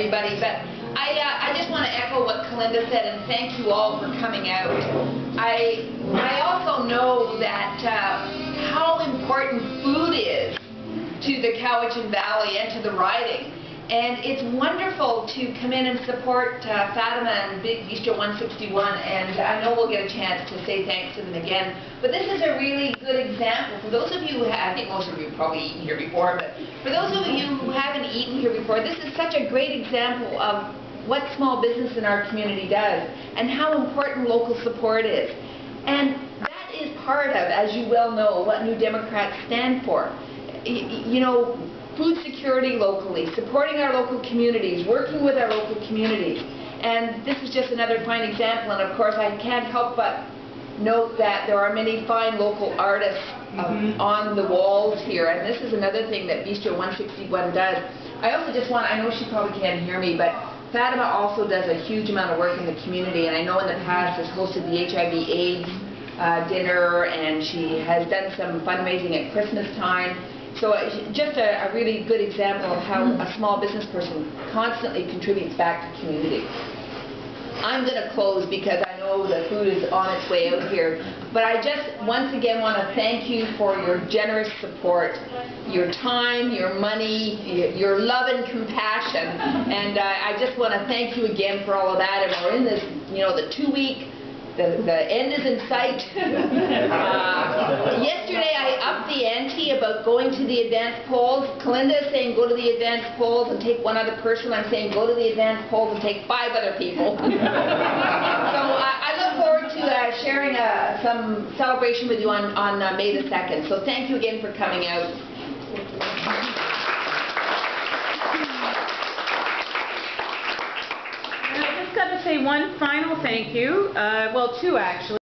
everybody, but I just want to echo what Kalinda said and thank you all for coming out. I also know that how important food is to the Cowichan Valley and to the riding. And it's wonderful to come in and support Fatima and Big Bistro 161, and I know we'll get a chance to say thanks to them again. But this is a really good example. For those of you who have, I think most of you have probably eaten here before, but for those of you who haven't eaten here before, this is such a great example of what small business in our community does and how important local support is. And that is part of, as you well know, what New Democrats stand for. You know, food security locally, supporting our local communities, working with our local communities. And this is just another fine example, and of course I can't help but note that there are many fine local artists on the walls here, and this is another thing that Bistro 161 does. I also just want, I know she probably can't hear me, but Fatima also does a huge amount of work in the community, and I know in the past has hosted the HIV/AIDS dinner, and she has done some fundraising at Christmas time. So just a really good example of how a small business person constantly contributes back to community. I'm going to close because I know the food is on its way out here, but I just once again want to thank you for your generous support, your time, your money, your love and compassion, and I just want to thank you again for all of that. And we're in this, you know, the 2-week. The end is in sight. Yesterday I upped the ante about going to the advanced polls. Kalinda is saying go to the advanced polls and take one other person. I'm saying go to the advanced polls and take 5 other people. So I look forward to sharing some celebration with you on May the 2nd. So thank you again for coming out. Got to say one final thank you, well, 2 actually.